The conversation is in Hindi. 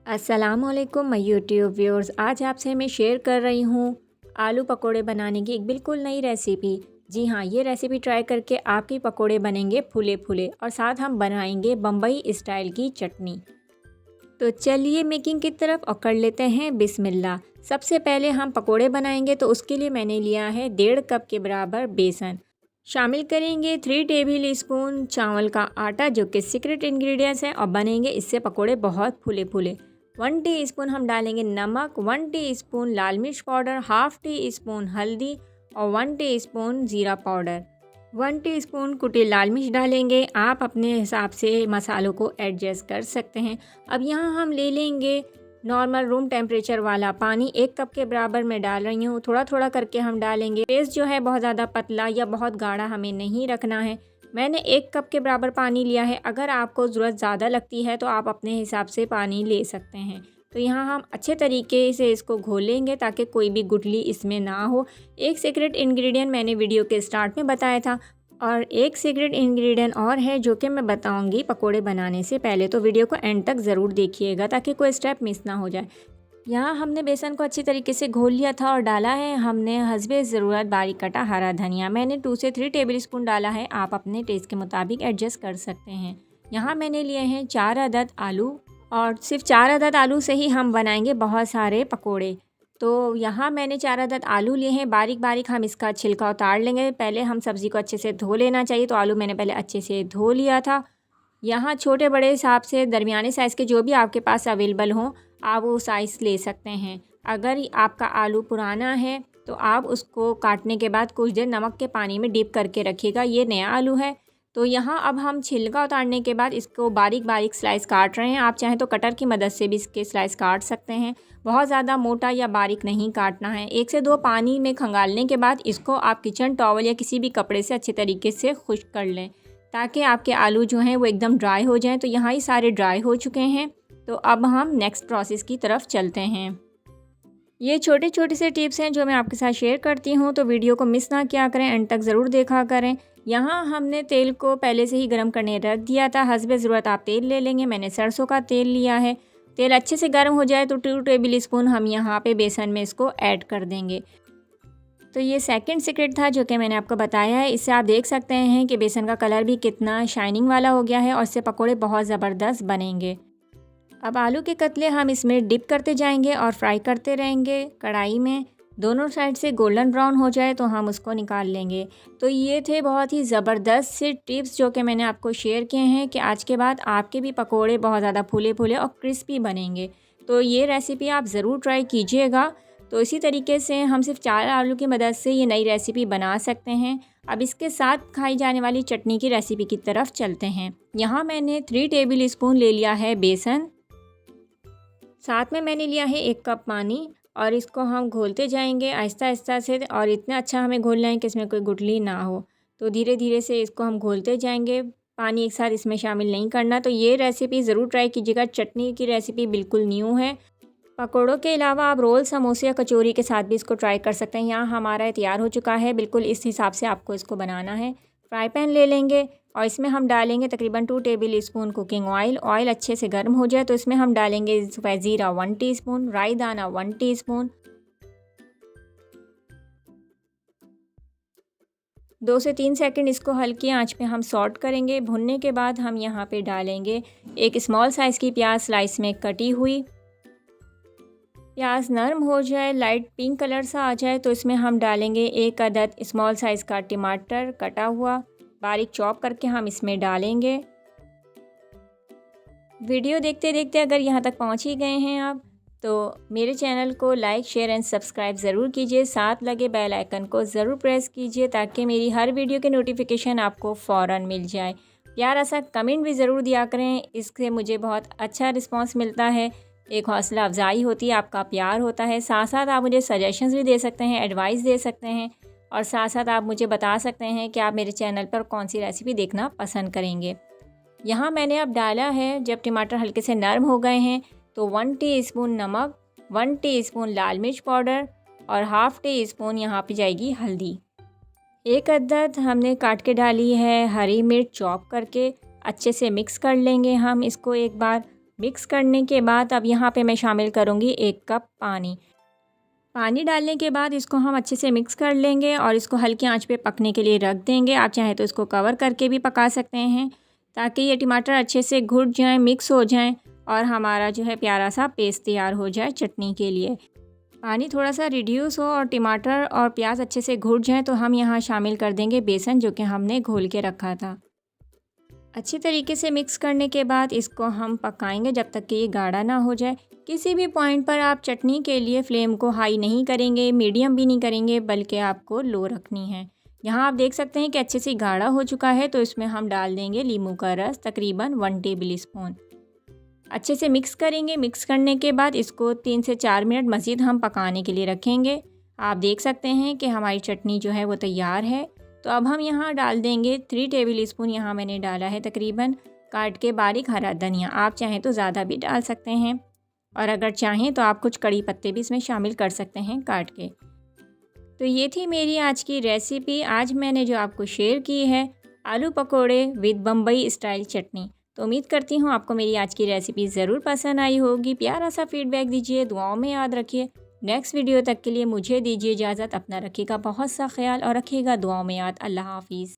अस्सलामुअलैकुम माय यूट्यूब व्यूअर्स। आज आपसे मैं शेयर कर रही हूँ आलू पकोड़े बनाने की एक बिल्कुल नई रेसिपी। जी हाँ, ये रेसिपी ट्राई करके आपके पकोड़े बनेंगे फूले फूले और साथ हम बनाएंगे बम्बई स्टाइल की चटनी। तो चलिए मेकिंग की तरफ और कर लेते हैं बिस्मिल्लाह। सबसे पहले हम पकोड़े बनाएंगे तो उसके लिए मैंने लिया है 1.5 कप के बराबर बेसन। शामिल करेंगे 3 टेबल स्पून चावल का आटा जो कि सीक्रेट इंग्रेडिएंट्स है और बनेंगे इससे पकोड़े बहुत फूले फूले। 1 टीस्पून हम डालेंगे नमक, 1 टीस्पून लाल मिर्च पाउडर, हाफ टी स्पून हल्दी और 1 टीस्पून ज़ीरा पाउडर। 1 टीस्पून कुटी लाल मिर्च डालेंगे। आप अपने हिसाब से मसालों को एडजस्ट कर सकते हैं। अब यहाँ हम ले लेंगे नॉर्मल रूम टेम्परेचर वाला पानी, 1 कप के बराबर मैं डाल रही हूँ। थोड़ा थोड़ा करके हम डालेंगे। पेस्ट जो है बहुत ज़्यादा पतला या बहुत गाढ़ा हमें नहीं रखना है। मैंने 1 कप के बराबर पानी लिया है। अगर आपको ज़रूरत ज़्यादा लगती है तो आप अपने हिसाब से पानी ले सकते हैं। तो यहाँ हम अच्छे तरीके से इसको घोलेंगे ताकि कोई भी गुठली इसमें ना हो। एक सीक्रेट इंग्रेडिएंट मैंने वीडियो के स्टार्ट में बताया था और एक सीक्रेट इंग्रेडिएंट और है जो कि मैं बताऊंगी पकोड़े बनाने से पहले, तो वीडियो को एंड तक ज़रूर देखिएगा ताकि कोई स्टेप मिस ना हो जाए। यहाँ हमने बेसन को अच्छी तरीके से घोल लिया था और डाला है हमने हस्बे ज़रूरत बारीक कटा हरा धनिया। मैंने 2 से 3 टेबल स्पून डाला है, आप अपने टेस्ट के मुताबिक एडजस्ट कर सकते हैं। यहाँ मैंने लिए हैं 4 अदद आलू और सिर्फ 4 अदद आलू से ही हम बनाएंगे बहुत सारे पकोड़े। तो यहाँ मैंने 4 अदद आलू लिए हैं। बारीक बारीक हम इसका छिलका उतार लेंगे। पहले हम सब्ज़ी को अच्छे से धो लेना चाहिए, तो आलू मैंने पहले अच्छे से धो लिया था। यहाँ छोटे बड़े हिसाब से दरमियाने साइज़ के जो भी आपके पास अवेलेबल हों आप वो साइज़ ले सकते हैं। अगर आपका आलू पुराना है तो आप उसको काटने के बाद कुछ देर नमक के पानी में डिप करके रखिएगा। ये नया आलू है। तो यहाँ अब हम छिलका उतारने के बाद इसको बारीक बारीक स्लाइस काट रहे हैं। आप चाहें तो कटर की मदद से भी इसके स्लाइस काट सकते हैं। बहुत ज़्यादा मोटा या बारीक नहीं काटना है। 1 से 2 पानी में खंगालने के बाद इसको आप किचन टॉवल या किसी भी कपड़े से अच्छे तरीके से खुश्क कर लें ताकि आपके आलू जो हैं वो एकदम ड्राई हो जाएं। तो यहाँ ही सारे ड्राई हो चुके हैं। तो अब हम नेक्स्ट प्रोसेस की तरफ चलते हैं। ये छोटे छोटे से टिप्स हैं जो मैं आपके साथ शेयर करती हूँ, तो वीडियो को मिस ना किया करें, एंड तक ज़रूर देखा करें। यहाँ हमने तेल को पहले से ही गर्म करने रख दिया था। हस्बे ज़रूरत आप तेल ले लेंगे। मैंने सरसों का तेल लिया है। तेल अच्छे से गर्म हो जाए तो 2 टेबल स्पून हम यहाँ पे बेसन में इसको ऐड कर देंगे। तो ये सेकंड सीक्रेट था जो कि मैंने आपको बताया है। इससे आप देख सकते हैं कि बेसन का कलर भी कितना शाइनिंग वाला हो गया है और इससे पकोड़े बहुत ज़बरदस्त बनेंगे। अब आलू के कतले हम इसमें डिप करते जाएंगे और फ्राई करते रहेंगे कढ़ाई में। दोनों साइड से गोल्डन ब्राउन हो जाए तो हम उसको निकाल लेंगे। तो ये थे बहुत ही ज़बरदस्त से टिप्स जो कि मैंने आपको शेयर किए हैं कि आज के बाद आपके भी पकोड़े बहुत ज़्यादा फूले फूले और क्रिस्पी बनेंगे। तो ये रेसिपी आप ज़रूर ट्राई कीजिएगा। तो इसी तरीके से हम सिर्फ 4 आलू की मदद से ये नई रेसिपी बना सकते हैं। अब इसके साथ खाई जाने वाली चटनी की रेसिपी की तरफ चलते हैं। यहाँ मैंने 3 टेबल स्पून ले लिया है बेसन, साथ में मैंने लिया है 1 कप पानी और इसको हम घोलते जाएंगे आहिस्ता आहिस्ता से। और इतना अच्छा हमें घोलना है कि इसमें कोई गुठली ना हो। तो धीरे धीरे से इसको हम घोलते जाएंगे। पानी एक साथ इसमें शामिल नहीं करना। तो ये रेसिपी ज़रूर ट्राई कीजिएगा। चटनी की रेसिपी बिल्कुल न्यू है। पकौड़ों के अलावा आप रोल, समोसे या कचौरी के साथ भी इसको ट्राई कर सकते हैं। यहाँ हमारा तैयार हो चुका है। बिल्कुल इस हिसाब से आपको इसको बनाना है। फ्राई पैन ले लेंगे और इसमें हम डालेंगे तकरीबन 2 table spoon cooking oil. Oil अच्छे से गर्म हो जाए तो इसमें हम डालेंगे ज़ीरा 1 टीस्पून, राई दाना 1 टीस्पून। 2 से 3 सेकंड इसको हल्की आंच पे हम सॉट करेंगे। भुनने के बाद हम यहाँ पे डालेंगे एक स्मॉल साइज़ की प्याज स्लाइस में कटी हुई। प्याज नरम हो जाए, लाइट पिंक कलर सा आ जाए तो इसमें हम डालेंगे 1 अदद स्मॉल साइज़ का टमाटर कटा हुआ, बारीक चॉप करके हम इसमें डालेंगे। वीडियो देखते देखते अगर यहाँ तक पहुँच ही गए हैं आप तो मेरे चैनल को लाइक, शेयर एंड सब्सक्राइब ज़रूर कीजिए। साथ लगे बेल आइकन को ज़रूर प्रेस कीजिए ताकि मेरी हर वीडियो के नोटिफिकेशन आपको फ़ौरन मिल जाए। प्यारा सा कमेंट भी ज़रूर दिया करें, इससे मुझे बहुत अच्छा रिस्पांस मिलता है। एक हौसला अफजाई होती है, आपका प्यार होता है। साथ साथ आप मुझे सजेशंस भी दे सकते हैं, एडवाइस दे सकते हैं और साथ साथ आप मुझे बता सकते हैं कि आप मेरे चैनल पर कौन सी रेसिपी देखना पसंद करेंगे। यहाँ मैंने अब डाला है, जब टमाटर हल्के से नरम हो गए हैं तो 1 टीस्पून नमक, 1 टीस्पून लाल मिर्च पाउडर और हाफ टी स्पून यहाँ पे जाएगी हल्दी। 1 अदद हमने काट के डाली है हरी मिर्च चॉप करके। अच्छे से मिक्स कर लेंगे हम इसको एक बार मिक्स करने के बाद अब यहाँ पे मैं शामिल करूँगी 1 कप पानी। पानी डालने के बाद इसको हम अच्छे से मिक्स कर लेंगे और इसको हल्की आंच पे पकने के लिए रख देंगे। आप चाहें तो इसको कवर करके भी पका सकते हैं ताकि ये टमाटर अच्छे से घुट जाएँ, मिक्स हो जाएँ और हमारा जो है प्यारा सा पेस्ट तैयार हो जाए चटनी के लिए। पानी थोड़ा सा रिड्यूस हो और टमाटर और प्याज अच्छे से घुट जाए तो हम यहाँ शामिल कर देंगे बेसन जो कि हमने घोल के रखा था। अच्छी तरीके से मिक्स करने के बाद इसको हम पकाएंगे जब तक कि ये गाढ़ा ना हो जाए। किसी भी पॉइंट पर आप चटनी के लिए फ्लेम को हाई नहीं करेंगे, मीडियम भी नहीं करेंगे, बल्कि आपको लो रखनी है। यहाँ आप देख सकते हैं कि अच्छे से गाढ़ा हो चुका है तो इसमें हम डाल देंगे नींबू का रस, तकरीबन 1 टेबल स्पून। अच्छे से मिक्स करेंगे। मिक्स करने के बाद इसको 3 से 4 मिनट मज़ीद हम पकाने के लिए रखेंगे। आप देख सकते हैं कि हमारी चटनी जो है वो तैयार है। तो अब हम यहाँ डाल देंगे 3 टेबल स्पून, यहाँ मैंने डाला है तकरीबन काट के बारीक हरा धनिया। आप चाहें तो ज़्यादा भी डाल सकते हैं और अगर चाहें तो आप कुछ कड़ी पत्ते भी इसमें शामिल कर सकते हैं काट के। तो ये थी मेरी आज की रेसिपी। आज मैंने जो आपको शेयर की है आलू पकोड़े विद बम्बई स्टाइल चटनी। तो उम्मीद करती हूँ आपको मेरी आज की रेसिपी ज़रूर पसंद आई होगी। प्यारा सा फीडबैक दीजिए, दुआओं में याद रखिए। नेक्स्ट वीडियो तक के लिए मुझे दीजिए इजाज़त। अपना रखिएगा बहुत सा ख्याल और रखिएगा दुआओं में याद। अल्लाह हाफिज़।